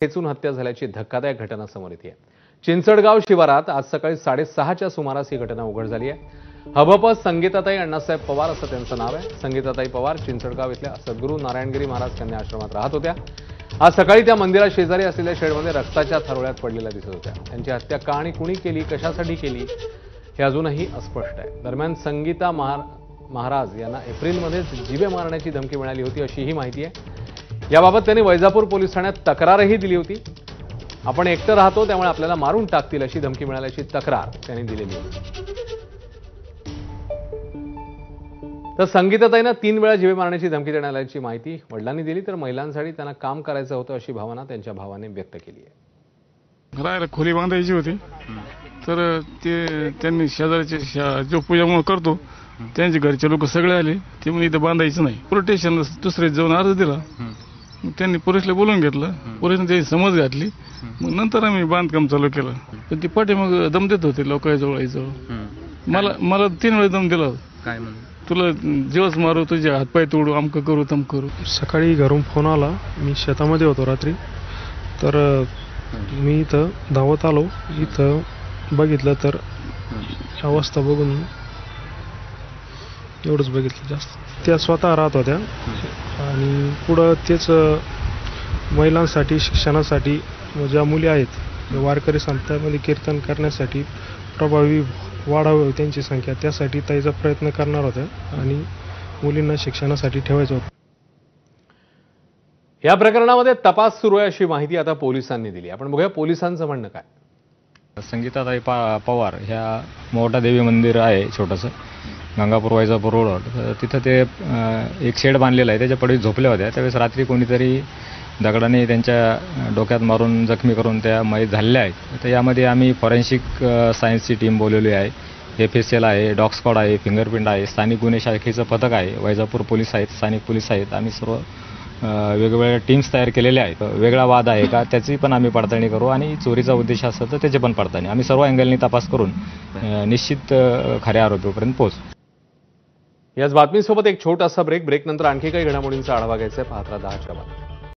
ठेचून हत्या झाल्याची धक्कादायक घटना समोर येते. चिंचडगाव शिवारात आज सकाळी 6:30च्या सुमारास ही घटना उघड झाली आहे. हबप संगीताताई अण्णासाहेब पवार असं त्यांचं नाव आहे. संगीताताई पवार चिंचडगाव इथल्या सद्गुरू नारायणगिरी महाराज कन्या आश्रमात राहत होत्या. आज सकाळी त्या मंदिरा शेजारी असलेल्या शेडमध्ये रक्ताच्या थारोळ्यात पडलेल्या दिसत होत्या. त्यांची हत्या का आणि कुणी केली, कशासाठी केली हे अजूनही अस्पष्ट आहे. दरम्यान संगीता महाराज यांना एप्रिलमध्येच जीवे मारण्याची धमकी मिळाली होती अशी ही माहिती आहे. याबाबत त्यांनी वैजापूर पोलीस ठाण्यात तक्रारही दिली होती. आपण एकटं राहतो त्यामुळे आपल्याला मारून टाकतील अशी धमकी मिळाल्याची तक्रार त्यांनी दिलेली होती. तर संगीताताईंना 3 वेळा जीवे मारण्याची धमकी देण्यात आल्याची माहिती वडिलांनी दिली. तर महिलांसाठी त्यांना काम करायचं होतं अशी भावना त्यांच्या भावाने व्यक्त केली आहे. राहायला खोली बांधायची होती, तर ते त्यांनी शेजारचे जो पूजा करतो त्यांचे घरचे लोक सगळे आले. ते म्हणजे इथं बांधायचं नाही. पोलीस स्टेशनला दुसरे जाऊन अर्ज दिला. मग त्यांनी पोलिसला बोलून घेतलं. पोलिसने त्याची समज घातली. मग नंतर आम्ही बांधकाम चालू केलं. पण ती पाठी मग दम देत होते लोकांजवळ यायचं. मला 3 वेळा दम दिला. काय म्हणून तुला जीवच मारू, तुझे हातपाय तोडू, अमकं करू तम करू. सकाळी घरून फोन आला. मी शेतामध्ये होतो रात्री. तर मी इथं धावत आलो. इथं बघितलं तर अवस्था बघून एवढंच बघितलं. जास्त त्या स्वतः राहत होत्या आणि पुढं तेच महिलांसाठी शिक्षणासाठी ज्या मुली आहेत वारकरी संस्थांमध्ये कीर्तन करण्यासाठी प्रभावी वाढावी त्यांची संख्या, त्यासाठी ताईचा प्रयत्न करणार होत्या आणि मुलींना शिक्षणासाठी ठेवायचं होतं. या प्रकरणामध्ये तपास सुरू आहे अशी माहिती आता पोलिसांनी दिली. आपण बघूया पोलिसांचं म्हणणं काय. संगीताताई पवार ह्या मोठा देवी मंदिर आहे छोटंसं गंगापूर वैजापूर रोड. तिथं ते एक शेड बांधलेलं आहे. त्याच्या पडवी झोपल्या होत्या. त्यावेळेस रात्री कोणीतरी दगडाने त्यांच्या डोक्यात मारून जखमी करून त्या मयत झालेल्या आहेत. तर यामध्ये आम्ही फॉरेन्सिक सायन्सची टीम बोलवली आहे. FSL आहे, डॉग स्क्वॉड आहे, फिंगरप्रिंट आहे, स्थानिक गुन्हे शाखेचं पथक आहे, वैजापूर पोलीस आहेत, स्थानिक पोलीस आहेत. आम्ही सर्व वेगवेगळ्या टीम्स तयार केलेल्या आहेत. वेगळा वाद आहे का त्याची पण आम्ही पडताळणी करू आणि चोरीचा उद्देश असेल तर त्याची पण पडताळणी आम्ही सर्व अँगलनी तपास करून निश्चित खऱ्या आरोपीपर्यंत पोहोचू. याच बातमीसोबत एक छोटासा ब्रेक. ब्रेकनंतर आणखी काही घडामोडींचा आढावा घ्यायचा आहे. पाहत राहा 10च्या बातम्या.